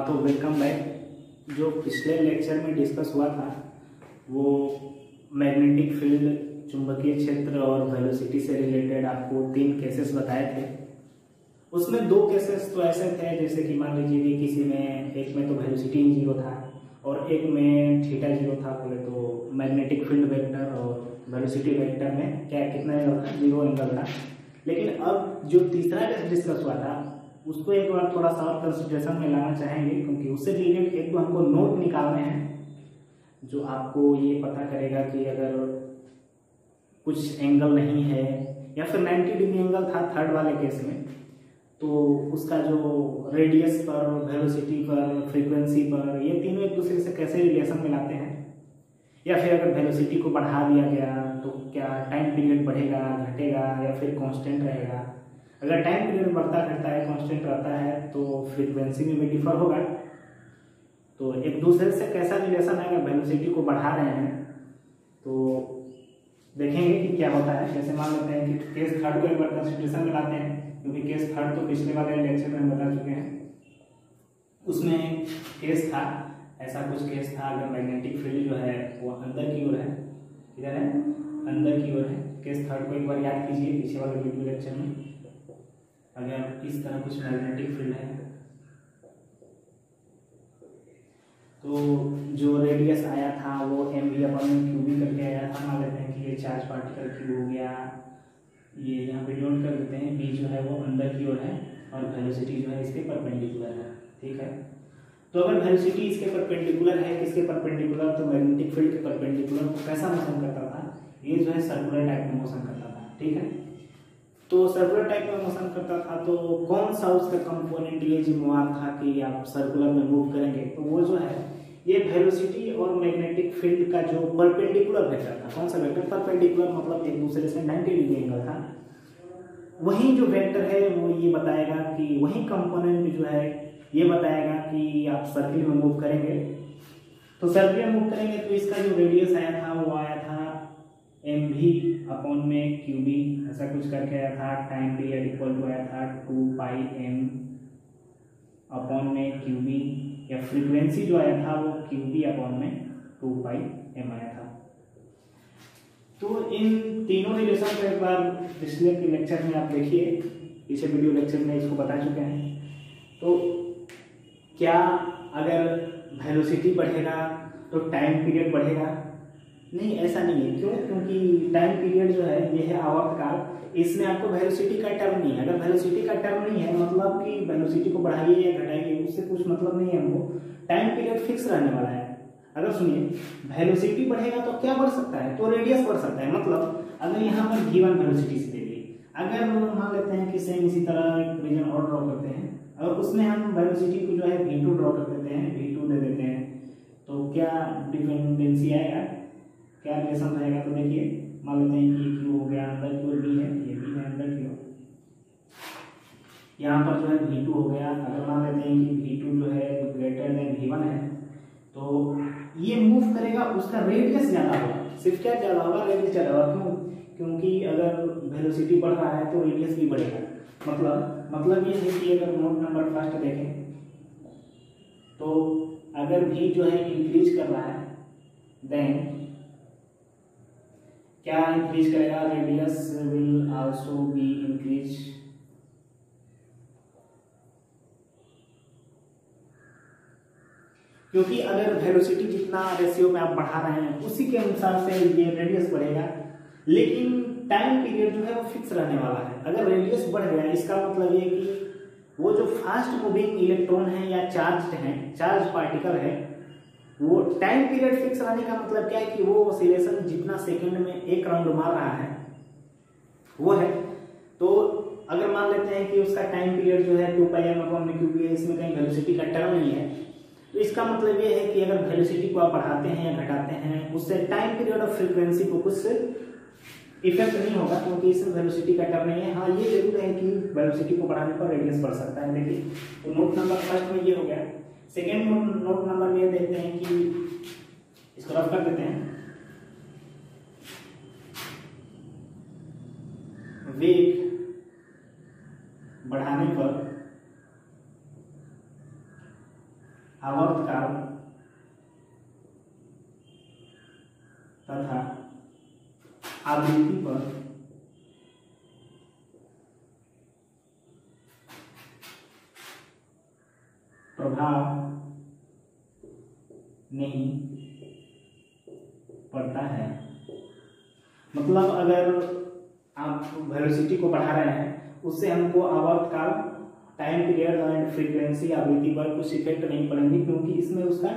हाँ, तो welcome back. जो पिछले लेक्चर में डिस्कस हुआ था वो मैग्नेटिक फील्ड, चुंबकीय क्षेत्र और वेलोसिटी से रिलेटेड आपको 3 केसेस बताए थे। उसमें 2 केसेस तो ऐसे थे जैसे कि मान लीजिए कि किसी में, एक में तो वेलोसिटी 0 था और एक में थीटा 0 था। बोले तो मैग्नेटिक फील्ड वेक्टर और वेलोसिटी वेक्टर में क्या कितना एंगल था? 0 एंगल था। लेकिन अब जो तीसरा केस डिस्कस हुआ था उसको एक बार थोड़ा सा और कंसिडरेशन में लाना चाहेंगे, क्योंकि उससे रिलेटेड एक तो हमको नोट निकालने हैं जो आपको ये पता करेगा कि अगर कुछ एंगल नहीं है या फिर 90 डिग्री एंगल था थर्ड वाले केस में, तो उसका जो रेडियस पर, वेलोसिटी पर, फ्रीक्वेंसी पर, ये तीनों एक दूसरे से कैसे रिलेशन में लाते हैं। या फिर अगर वेलोसिटी को बढ़ा दिया गया तो क्या टाइम पीरियड बढ़ेगा, घटेगा या फिर कांस्टेंट रहेगा। अगर टाइम पीरियड बढ़ता घटता है, कांस्टेंट रहता है, तो फ्रीक्वेंसी में भी डिफर होगा। तो एक दूसरे से कैसा रिलेशन है। अगर वेलोसिटी को बढ़ा रहे हैं तो देखेंगे कि क्या होता है। जैसे मान लेते हैं कि केस थर्ड को एक बार कंसिडरेशन में लाते हैं, क्योंकि केस थर्ड तो पिछले वाले लेक्चर में हम बता चुके हैं। उसमें केस था, ऐसा कुछ केस था, अगर मैग्नेटिक फील्ड जो है वो अंदर की ओर है, किधर है? अंदर की ओर है। केस थर्ड को एक बार याद कीजिए पीछे वाले वीडियो लेक्चर में। अगर इस तरह कुछ मैग्नेटिक फील्ड है तो जो रेडियस आया था वो mv/qb करके आया था। मान लेते हैं कि ये चार्ज पार्टिकल क्यूब हो गया, ये यहाँ पे नोट कर देते हैं। v जो है वो अंदर की ओर है और वेलोसिटी जो है इसके परपेंडिकुलर है। ठीक है, तो अगर वेलोसिटी इसके परपेंडिकुलर है, किसके परपेंडिकुलर? तो मैग्नेटिक फील्ड के परपेंडिकुलर। तो कैसा मोशन करता था? ये जो है सर्कुलर टाइप में मोशन करता था। ठीक है, तो सर्कुलर टाइप में मोशन करता था तो कौन सा उसका कंपोनेंट ये जिम्मेवार था कि आप सर्कुलर में मूव करेंगे? तो वो जो है ये वेलोसिटी और मैग्नेटिक फील्ड का जो परपेंडिकुलर वेक्टर था। कौन सा वेक्टर? परपेंडिकुलर, मतलब एक दूसरे से 90 डिग्री एंगल था। वही जो वेक्टर है वो ये बताएगा कि वही कंपोनेंट जो है ये बताएगा कि आप सर्किल में मूव करेंगे। तो सर्किल में मूव करेंगे तो इसका जो रेडियस आया था वो आया था mv/qb, ऐसा कुछ करके आया था। टाइम पीरियड इक्वल टू आया था 2πm/qb, या फ्रीक्वेंसी जो आया था वो qb/2πm आया था। तो इन तीनों रिलेशन को एक बार पिछले के लेक्चर में आप देखिए, पीछे वीडियो लेक्चर में इसको बता चुके हैं। तो क्या अगर वेलोसिटी बढ़ेगा तो टाइम पीरियड बढ़ेगा? नहीं, ऐसा नहीं है। क्यों? क्योंकि टाइम पीरियड जो है ये है आवर्तकाल, इसमें आपको वेलोसिटी का टर्म नहीं है। अगर वेलोसिटी का टर्म नहीं है मतलब कि वेलोसिटी को बढ़ाइए या घटाइए उससे कुछ मतलब नहीं है हमको। टाइम पीरियड फिक्स रहने वाला है। अगर सुनिए, वेलोसिटी बढ़ेगा तो क्या बढ़ सकता है? तो रेडियस बढ़ सकता है। मतलब अगर यहाँ पर v1 वेलोसिटी से दे दी, अगर मान लेते हैं कि सेम इसी तरह एक रीजन और ड्रॉ करते हैं और उसमें हम वेलोसिटी को जो है v2 ड्रॉ कर देते हैं, v2 दे देते हैं, तो क्या डिपेंडेंसी आएगा? क्या रिलेशन रहेगा? तो देखिए, मान लेते हैं कि q हो गया अंदर की ओर v है, ये भी है अंदर की ओर। यहाँ पर जो है v2 हो गया। अगर मान लेते हैं कि v2 जो है ग्रेटर देन v1 है तो ये मूव करेगा, उसका रेडियस ज्यादा होगा। सिर्फ क्या ज्यादा होगा? रेडियस ज्यादा होगा। क्यों? क्योंकि अगर वेलोसिटी बढ़ रहा है तो रेडियस भी बढ़ेगा। मतलब ये है कि अगर नोट नंबर फर्स्ट देखें तो अगर v जो है इंक्रीज कर रहा है देन क्या इंक्रीज करेगा? Radius will also be increase. क्योंकि अगर वेलोसिटी जितना रेशियो में आप बढ़ा रहे हैं उसी के अनुसार से ये रेडियस बढ़ेगा, लेकिन टाइम पीरियड जो है वो फिक्स रहने वाला है। अगर रेडियस बढ़ गया इसका मतलब ये कि वो जो फास्ट मूविंग इलेक्ट्रॉन है या चार्ज पार्टिकल है, वो टाइम पीरियड फिक्स रहने का मतलब क्या है कि वो ऑसिलेशन जितना सेकंड में एक राउंड मार रहा है वो है। तो अगर मान लेते हैं कि उसका टाइम पीरियड जो है 2πm/qb है, इसमें कहीं वेलोसिटी का टर्म नहीं है, तो इसका मतलब ये है कि अगर वेलोसिटी को आप बढ़ाते हैं या घटाते हैं उससे टाइम पीरियड और फ्रीक्वेंसी को कुछ इफेक्ट नहीं होगा, क्योंकि इसमें वेलोसिटी का टर्म नहीं है। हाँ, ये जरूर है कि वेलोसिटी को बढ़ाने पर रेडियस बढ़ सकता है। देखिए, तो नोट नंबर फर्स्ट में ये हो गया। सेकेंड नोट नंबर में देखते हैं कि इसको रफ कर देते हैं। वेग बढ़ाने पर आवर्तकाल तथा आवृत्ति पर प्रभाव नहीं पड़ता है। मतलब अगर आप वेलोसिटी को बढ़ा रहे हैं उससे हमको आवर्तकाल, टाइम पीरियड एंड फ्रीक्वेंसी, आवृत्ति पर कुछ इफेक्ट नहीं पड़ेंगे क्योंकि इसमें उसका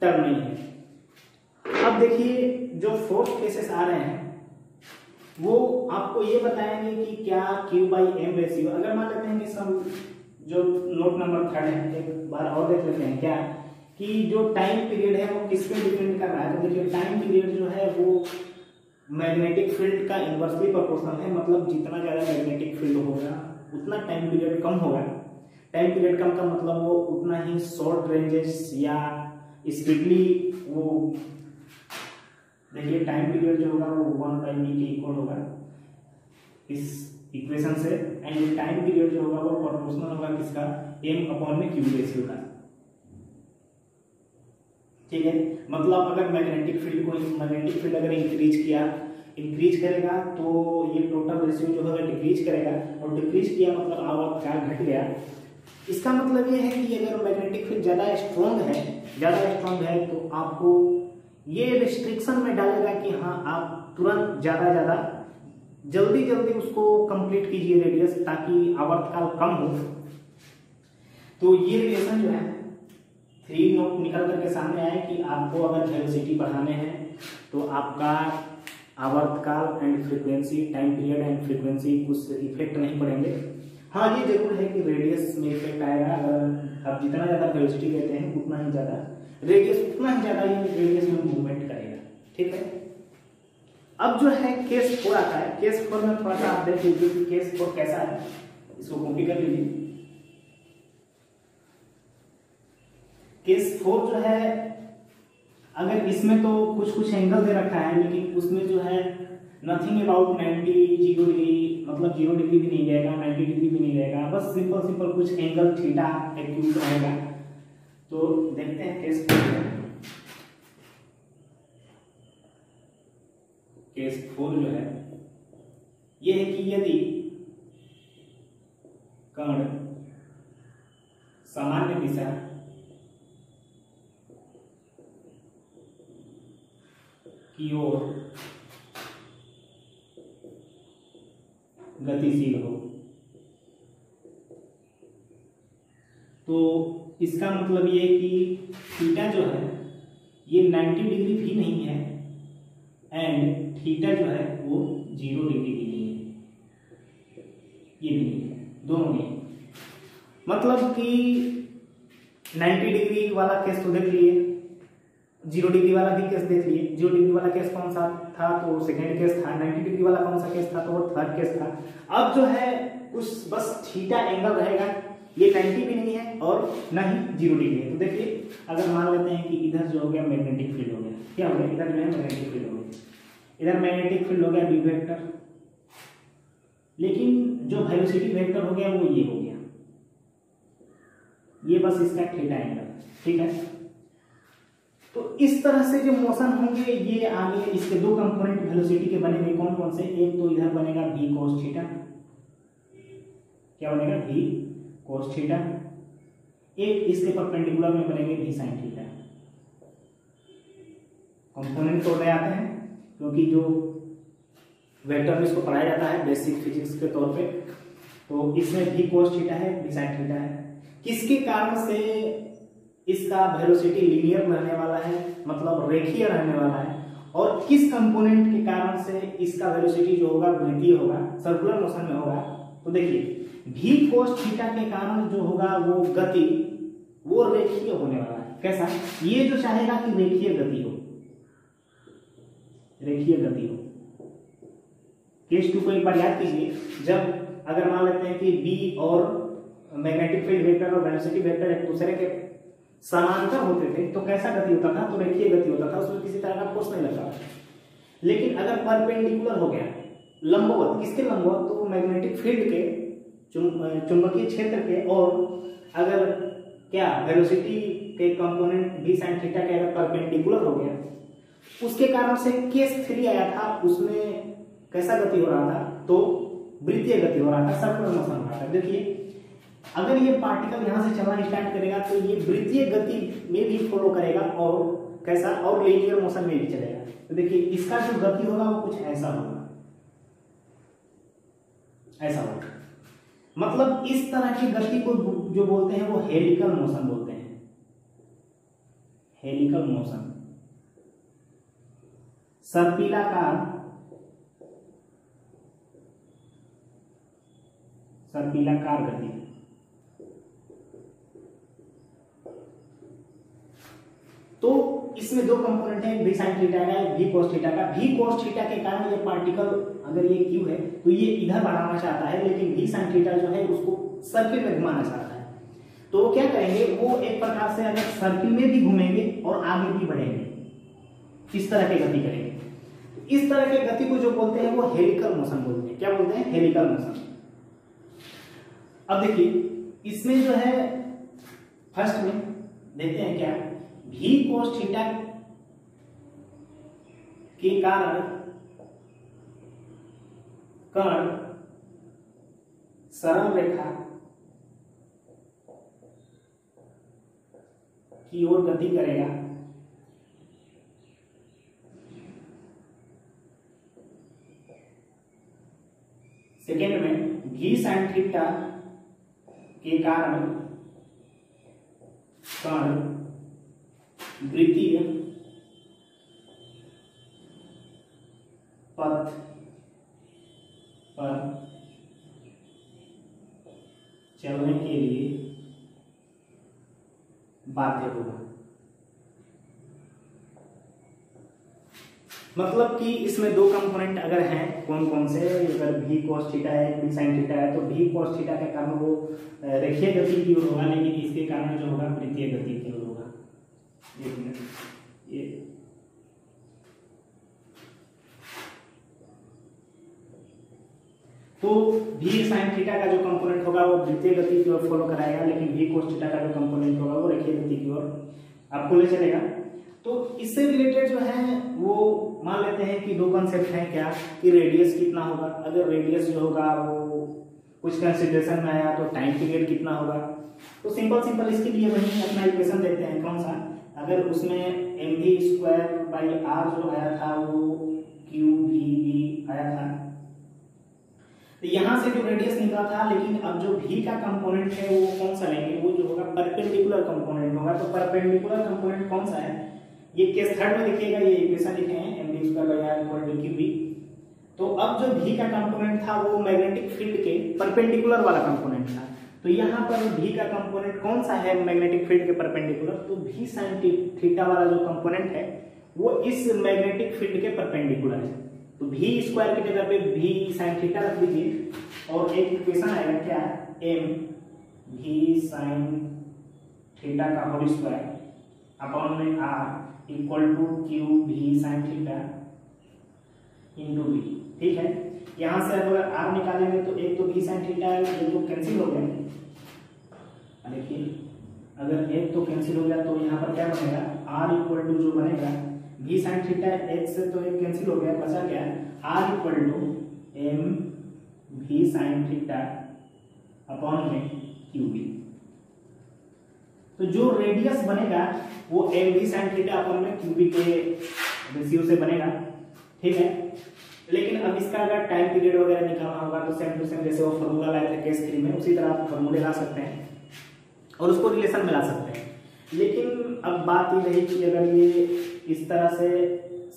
टर्म नहीं है। अब देखिए जो फोर्थ केसेस आ रहे हैं वो आपको ये बताएंगे कि क्या Q/M रेशियो, अगर मान लेते हैं कि सब जो नोट नंबर 3 है एक बार और देख लेते हैं क्या कि जो टाइम पीरियड है वो किस पे डिपेंड कर रहा है। तो देखिए टाइम पीरियड जो है वो मैग्नेटिक फील्ड का इनवर्सली प्रोपोर्शनल है, मतलब जितना ज़्यादा मैग्नेटिक फील्ड होगा उतना टाइम पीरियड कम होगा। टाइम पीरियड कम का मतलब वो उतना ही शॉर्ट रेंजेस या स्पीडली वो, देखिए टाइम पीरियड जो होगा वो 1/v के इक्वल होगा इस इक्वेशन से, एंड टाइम पीरियड जो होगा वो प्रोपोर्शनल होगा किसका, m/q रेशियो का। ठीक है, मतलब अगर मैग्नेटिक फील्ड अगर इंक्रीज करेगा तो ये टोटल रेशियो जो है डिक्रीज करेगा, और डिक्रीज किया मतलब आवर्तकाल घट गया। इसका मतलब ये है कि अगर मैग्नेटिक फील्ड ज़्यादा स्ट्रॉन्ग है तो आपको ये रिस्ट्रिक्शन में डालेगा कि हाँ आप तुरंत ज़्यादा जल्दी उसको कंप्लीट कीजिए रेडियस, ताकि आवर्तकाल कम हो। तो ये रिलेशन जो है 3 नोट निकल करके सामने आए कि आपको अगर वेलोसिटी बढ़ाने हैं तो आपका आवर्तकाल and frequency, time period and frequency कुछ इफेक्ट नहीं पड़ेंगे। हाँ ये जरूर है कि रेडियस में इफेक्ट आएगा। अगर आप जितना ज़्यादा वेलोसिटी देते हैं उतना ही ज़्यादा रेडियस में मूवमेंट करेगा। ठीक है, अब जो है केस 4 आता है। केस 4 में थोड़ा सा आप देख लीजिए कि केस 4 कैसा है, इसको कॉपी कर लीजिए। केस 4 जो है, अगर इसमें तो कुछ एंगल दे रखा है, लेकिन उसमें जो है नथिंग अबाउट 90 डिग्री, मतलब 0 डिग्री भी नहीं रहेगा, 90 डिग्री भी नहीं रहेगा, बस सिंपल कुछ एंगल थीटा एक्यूट रहेगा। तो देखते हैं केस 4 जो है ये है कि यदि कण सामान्य दिशा की ओर गतिशील हो तो इसका मतलब ये कि थीटा जो है ये 90 डिग्री भी नहीं है एंड थीटा जो है वो 0 डिग्री भी नहीं है, ये भी नहीं है, दोनों नहीं है। मतलब कि 90 डिग्री वाला केस तो देख लिए, 0 डिग्री वाला भी केस देख लिए। 0 डिग्री वाला केस कौन सा था, तो सेकेंड केस था। 90 डिग्री वाला कौन सा केस था, तो वो थर्ड केस था। अब जो है कुछ बस थीटा एंगल रहेगा, ये 90 भी नहीं है और न ही 0 डिग्री है। तो देखिए अगर मान लेते हैं कि इधर जो हो गया मैग्नेटिक फील्ड हो गया, क्या हो गया, इधर जो है मैग्नेटिक फील्ड हो गया, इधर मैग्नेटिक फील्ड हो गया बी वेक्टर, लेकिन जो वेलोसिटी वेक्टर हो गया वो ये हो गया, ये बस इसका थीटा एंगल। ठीक है, तो इस तरह से जो मोशन होंगे ये आगे इसके 2 कंपोनेंट वेलोसिटी के बनेंगे। कौन से, एक तो इधर बनेगा v cos थीटा, क्या बनेगा v cos थीटा, एक इसके परपेंडिकुलर में बनेंगे v sin थीटा। कंपोनेंट तोड़ने आते हैं क्योंकि जो वेक्टर में इसको पढ़ाया जाता है बेसिक फिजिक्स के तौर पे, तो इसमें v cos थीटा है, v sin थीटा है। किसके कारण से इसका वेलोसिटी लीनियर रहने वाला है, मतलब रेखीय रहने वाला है, और किस कंपोनेंट के कारण से इसका वेलोसिटी जो होगा वृत्तीय होगा, सर्कुलर मोशन में होगा। तो देखिए v cos थीटा के कारण जो होगा वो गति वो रेखीय होने वाला है। कैसा, ये जो चाहेगा कि रेखीय गति हो, केस 2 को एक बार याद कीजिए। जब अगर मान लेते हैं कि b और मैग्नेटिक फील्ड वेक्टर और वेलोसिटी वेक्टर एक दूसरे के समांतर होते थे तो कैसा गति होता था, तो रेखीय गति होता था, उसमें किसी तरह का फोर्स नहीं लगता। लेकिन अगर परपेंडिकुलर हो गया, लंबवत, किसके लंबवत, तो मैग्नेटिक फील्ड के चुंबकीय क्षेत्र के, और अगर क्या वेलोसिटी के कंपोनेंट v sin थीटा के अगर परपेंडिकुलर हो गया, उसके कारण से केस 3 आया था, उसमें कैसा गति हो रहा था, तो वृत्तीय गति हो रहा था, सर्कुलर मोशन हो रहा था। देखिए अगर ये पार्टिकल यहाँ से चलना स्टार्ट करेगा तो ये वृत्तीय गति में भी फॉलो करेगा और कैसा, और लीनियर मोशन में भी चलेगा। तो देखिए इसका जो गति होगा वो कुछ ऐसा होगा, ऐसा होगा। मतलब इस तरह की गति को जो बोलते हैं वो हेलिकल मोशन बोलते हैं, हेलिकल मोशन। सर्पिलाकार, सर्पिलाकार गति। तो इसमें दो कंपोनेंट है, v sin थीटा का, v cos थीटा का। v cos थीटा के कारण ये पार्टिकल, अगर ये q है तो ये इधर बढ़ाना चाहता है, लेकिन v sin थीटा जो है उसको सर्किल में घुमाना चाहता है। तो वो क्या करेंगे, वो एक प्रकार से अगर सर्किल में भी घूमेंगे और आगे भी बढ़ेंगे, इस तरह की गति करेंगे। तो इस तरह की गति को जो बोलते हैं वो हेलिकल मोशन बोलते हैं। क्या बोलते हैं? Helical motion. अब देखिए इसमें जो है फर्स्ट में देखते हैं क्या, v cos थीटा के कारण कण सरल रेखा की ओर गति करेगा, सेकेंड में v sin थीटा के कारण कण वृत्तीय पथ पर चलने के लिए बाध्य होगा। मतलब कि इसमें दो कंपोनेंट अगर हैं, कौन कौन से, अगर v cos थीटा है, v sin थीटा है, तो v cos थीटा के कारण वो रेखीय गति की ओर होगा, लेकिन इसके कारण जो होगा वृत्तीय गति की ओर होगा। एक मिनट, ये तो v sin थीटा का जो कंपोनेंट होगा वो वृत्तीय गति की ओर फॉलो कराएगा, लेकिन v cos थीटा का जो कंपोनेंट होगा वो रेखीय गति की ओर आपको ले चलेगा। तो इससे रिलेटेड जो है वो मान लेते हैं कि दो कॉन्सेप्ट हैं, क्या कि रेडियस कितना होगा। अगर रेडियस जो होगा वो कुछ कंसिडरेशन में आया तो टाइम पीरियड कितना होगा। तो सिंपल इसके लिए वही अपना इक्वेशन देखते हैं, कौन सा, अगर उसमें mv²/r जो आया था वो qvb आया था, तो यहाँ से जो रेडियस निकला था, लेकिन अब जो v का कंपोनेंट है वो कौन सा लेंगे, वो जो होगा परपेंडिकुलर कंपोनेंट होगा। तो परपेंडिकुलर कंपोनेंट कौन सा है, ये केस थर्ड में देखिएगा, ये इक्वेशन लिखे हैं mv²/r qv। तो अब जो v का कंपोनेंट था वो मैग्नेटिक फील्ड के परपेंडिकुलर वाला कंपोनेंट था। तो यहाँ पर v का कंपोनेंट कौन सा है मैग्नेटिक फील्ड के परपेंडिकुलर, तो v sin थीटा वाला जो कंपोनेंट है वो इस मैग्नेटिक फील्ड के परपेंडिकुलर है। तो v² की जगह पे v sin थीटा रख दीजिए और एक इक्वेशन आएगा क्या, m v sin थीटा का होल स्क्वायर अपॉन में r equal to q v sin theta into v। ठीक है, यहाँ से अगर r निकालेंगे तो एक तो v sin थीटा है, एक तो कैंसिल हो गया। देखिए अगर एक तो कैंसिल हो गया तो यहाँ पर क्या बनेगा, r इक्वल टू जो बनेगा v sin थीटा, एक से तो एक कैंसिल हो गया, बचा क्या r equal to m v sin theta upon में qv। तो जो रेडियस बनेगा वो m v sin theta upon में qv के रेशियो से बनेगा। ठीक है, लेकिन अब इसका अगर टाइम पीरियड वगैरह निकालना होगा तो सेम टू सेम जैसे वो फॉर्मूला लाए थे केस 3 में, उसी तरह आप फॉर्मूले ला सकते हैं और उसको रिलेशन में ला सकते हैं। लेकिन अब बात ये रही कि अगर ये इस तरह से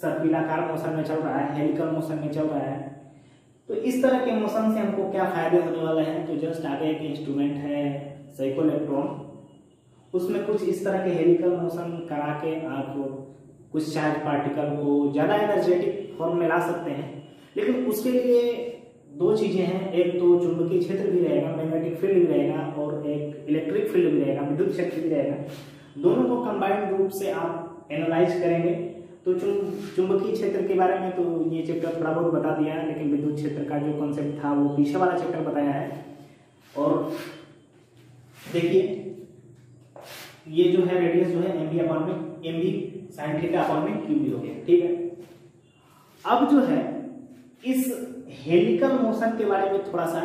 सर्पिलाकार मोशन में चल रहा है, हेलिकल मोशन में चल रहा है, तो इस तरह के मोशन से हमको क्या फायदे होने वाले हैं। तो जस्ट आगे एक इंस्ट्रूमेंट है साइक्लोइलेक्ट्रॉन, उसमें कुछ इस तरह के हेलिकल मोशन करा के आप कुछ चार्ज पार्टिकल को ज़्यादा एनर्जेटिक फॉर्म में ला सकते हैं। लेकिन उसके लिए दो चीज़ें हैं, एक तो चुंबकीय क्षेत्र भी रहेगा, मैग्नेटिक फील्ड भी रहेगा, और एक इलेक्ट्रिक फील्ड भी रहेगा, विद्युत क्षेत्र भी रहेगा। दोनों को कंबाइंड रूप से आप एनालाइज करेंगे। तो चुंबकीय क्षेत्र के बारे में तो ये चैप्टर थोड़ा बहुत बता दिया है, लेकिन विद्युत क्षेत्र का जो कॉन्सेप्ट था वो पीछे वाला चैप्टर बताया है। और देखिए ये जो है रेडियस जो है M B sine theta upon में क्यू बी हो गया, ठीक है। अब जो है इस हेलिकल मोशन के बारे में थोड़ा सा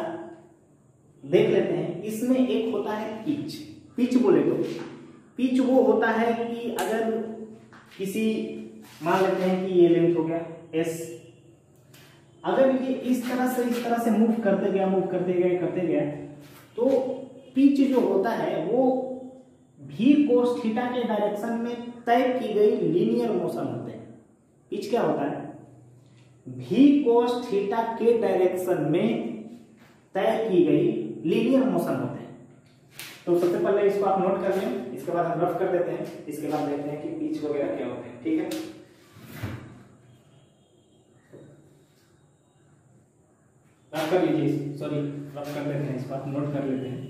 देख लेते हैं। इसमें एक होता है पिच। पिच बोले तो पिच वो होता है कि अगर किसी, मान लेते हैं कि ये लेंथ हो गया एस, अगर ये इस तरह से मूव करते गया तो पिच जो होता है वो भी कोस थीटा के डायरेक्शन में तय की गई लीनियर मोशन होते हैं। पिच क्या होता है? भी कोस थीटा के डायरेक्शन में तय की गई लीनियर मोशन होते हैं। तो सबसे पहले इसको आप नोट कर लें, इसके बाद हम रफ कर देते हैं, इसके बाद देखते हैं कि पिच वगैरह क्या होते हैं, ठीक है। रफ कर लीजिए, सॉरी रफ कर लेते हैं, इसको आप नोट कर लेते हैं।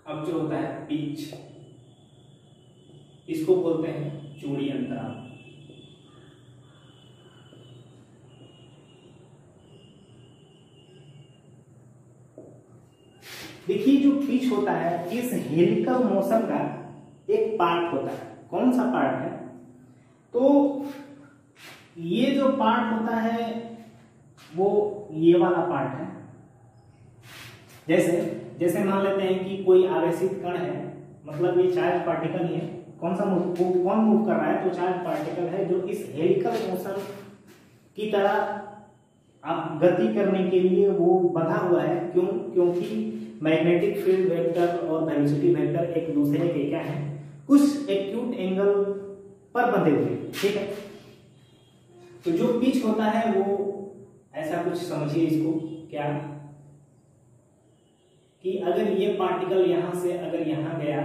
अब जो होता है पिच, इसको बोलते हैं चूड़ी अंतराल। देखिए जो पिच होता है इस हेलिकल मोशन का एक पार्ट होता है। कौन सा पार्ट है? तो ये जो पार्ट होता है वो ये वाला पार्ट है। जैसे मान लेते हैं कि कोई आवेशित कण है, मतलब ये चार्ज पार्टिकल ही है। कौन मूव कर रहा है? तो चार्ज पार्टिकल है जो इस हेलिकल मोशन की तरह आप गति करने के लिए वो बंधा हुआ है। क्योंकि मैग्नेटिक फील्ड वेक्टर और वेलोसिटी वेक्टर एक दूसरे के क्या है, कुछ एक्यूट एंगल पर बंधे हुए, ठीक है। तो जो पिच होता है वो ऐसा कुछ समझिए इसको, क्या कि अगर ये पार्टिकल यहां से अगर यहां गया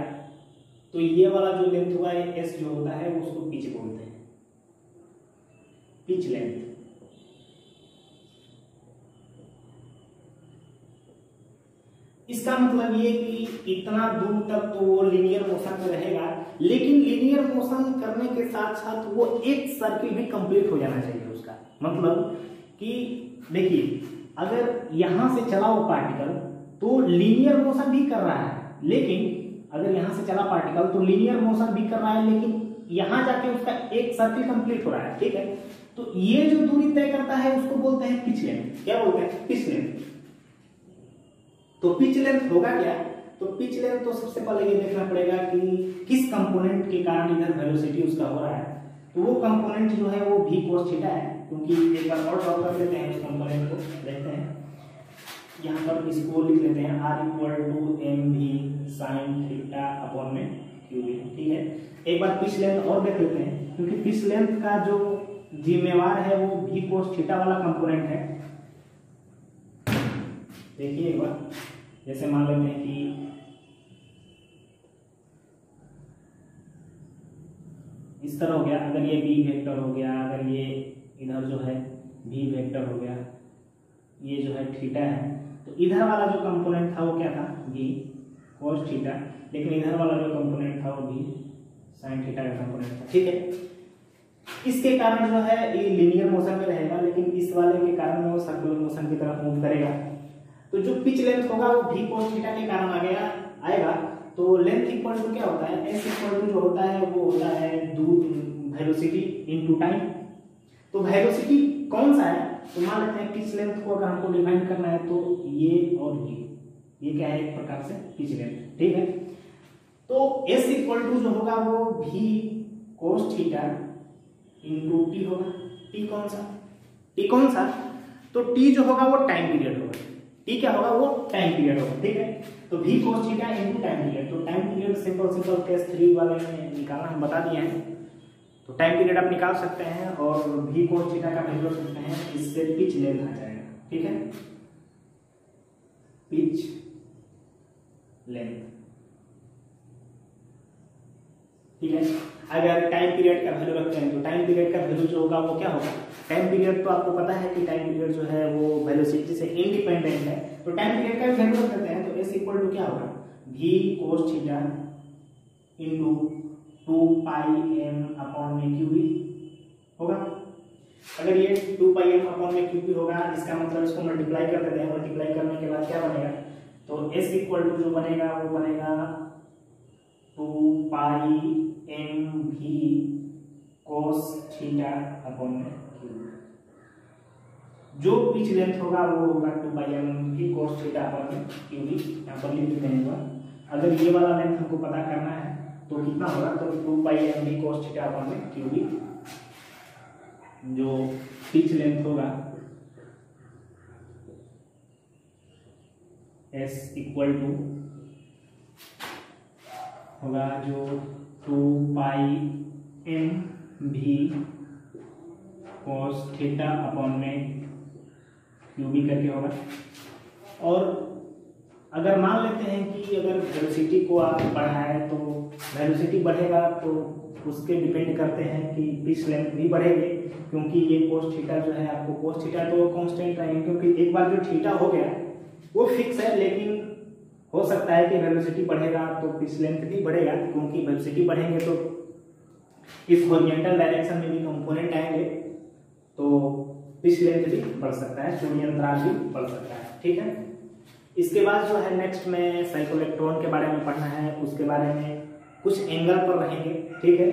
तो ये वाला जो लेंथ हुआ है एस जो होता है उसको पिच बोलते हैं, पिच लेंथ। इसका मतलब ये कि इतना दूर तक तो वो लीनियर मोशन में रहेगा, लेकिन लीनियर मोशन करने के साथ साथ वो एक सर्किल भी कंप्लीट हो जाना चाहिए उसका। मतलब कि देखिए अगर यहां से चला वो पार्टिकल तो लीनियर मोशन भी कर रहा है, लेकिन अगर यहां से चला पार्टिकल तो लीनियर मोशन भी कर रहा है, लेकिन यहां जाके उसका एक सर्किल कंप्लीट हो रहा है, ठीक है। तो ये जो दूरी तय करता है उसको बोलते हैं पिच लेंथ। क्या बोलते हैं? Pitch length. तो पिच लेंथ होगा क्या? तो पिच लेंथ तो सबसे पहले ये देखना पड़ेगा कि किस कंपोनेंट के कारण इधर वेलोसिटी उसका हो रहा है। तो वो कंपोनेंट जो है वो भी कोस थीटा है, क्योंकि एक बार और ड्रॉ कर लेते हैं उस कंपोनेंट को, देखते हैं। यहाँ पर इसको लिख लेते हैं R = mv sin theta upon में क्यूबी, ठीक है। एक बार पिच लेंथ और देख लेते हैं, क्योंकि पिच लेंथ का जो जिम्मेवार है वो भी कोस थीटा वाला कंपोनेंट है। देखिए एक बार, जैसे मान लेते हैं कि इस तरह हो गया, अगर ये बी वेक्टर हो गया, अगर ये इधर जो है भी वेक्टर हो गया, ये जो है थीटा है, तो इधर वाला जो कंपोनेंट था वो क्या था? भी कोस थीटा, लेकिन इधर वाला जो कंपोनेंट था वो भी साइन थीटा का कंपोनेंट था, ठीक है। इसके कारण जो है ये लीनियर मोशन में रहेगा, लेकिन इस वाले के कारण वो सर्कुलर मोशन की तरफ मूव करेगा। तो जो पिच लेंथ होगा वो भी कोस थीटा के कारण आएगा। तो लेंथ इक्वल टू क्या होता है? एस इक्वल टू जो होता है वो होता है वेलोसिटी इनटू टाइम। तो वेलोसिटी कौन सा है? तो मान लेते हैं पिच लेंथ को अगर हमको डिफाइन करना है तो ये और ये क्या है? एक प्रकार से पिच लेंथ, ठीक है। तो एस इक्वल टू जो होगा वो भी कोस थीटा इनटू टी होगा। टी कौन सा? तो टी जो होगा वो टाइम पीरियड होगा। टी क्या होगा? वो टाइम पीरियड होगा, ठीक है। तो भी cos theta into time period. तो टाइम पीरियड सिंपल केस 3 वाले में निकालना हम बता दिए हैं। तो टाइम पीरियड आप निकाल सकते हैं और भी कोस थीटा का वैल्यू रख सकते हैं, इससे पिच लेंथ आ जाएगा, ठीक है। पिच लेंथ, ठीक है। अगर टाइम पीरियड का वैल्यू रखते हैं तो टाइम पीरियड का वैल्यू जो होगा वो क्या होगा? टाइम पीरियड तो आपको पता है कि टाइम पीरियड जो है वो वेलोसिटी से इंडिपेंडेंट है। तो टाइम पीरियड का वैल्यू रख देते हैं, तो एस इक्वल टू क्या होगा? भी कोस थीटा इनटू 2πm/qv होगा। अगर ये 2πm/qv होगा, इसका मतलब इसको मल्टीप्लाई कर देते हैं। मल्टीप्लाई करने के बाद क्या बनेगा, तो s इक्वल टू जो बनेगा वो बनेगा 2πmv cos θ/qv। जो पिच लेंथ होगा वो होगा 2πmv cos θ/qv, यहाँ पर लिख देते हैं। अगर ये वाला लेंथ हमको पता करना है तो कितना होगा, तो 2πmv cos θ/qv जो पिच लेंथ होगा s इक्वल टू होगा जो 2πmv cos θ/qv करके होगा। और अगर मान लेते हैं कि अगर वेलोसिटी को आप बढ़ाएं तो वेलोसिटी बढ़ेगा तो उसके डिपेंड करते हैं कि पिच लेंथ भी बढ़ेगी, क्योंकि ये cos थीटा जो है आपको cos थीटा तो कांस्टेंट रहेंगे, क्योंकि एक बार जो थीटा हो गया वो फिक्स है। लेकिन हो सकता है कि वेलोसिटी बढ़ेगा तो पिच लेंथ भी बढ़ेगा, क्योंकि वेलोसिटी बढ़ेंगे तो इस हॉरिजॉन्टल डायरेक्शन में भी कंपोनेंट आएंगे तो पिच लेंथ भी बढ़ सकता है, शून्य अंतराल भी बढ़ सकता है। ठीक है, इसके बाद जो है नेक्स्ट में साइक्लोइलेक्ट्रॉन के बारे में पढ़ना है, उसके बारे में कुछ एंगल पर रहेंगे। ठीक है,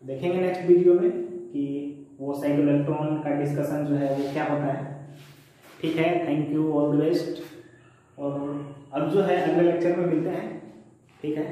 देखेंगे नेक्स्ट वीडियो में कि वो साइक्लोइलेक्ट्रॉन का डिस्कशन जो है वो क्या होता है। ठीक है, thank you, all the best. और अब जो है अगले लेक्चर में मिलते हैं। ठीक है।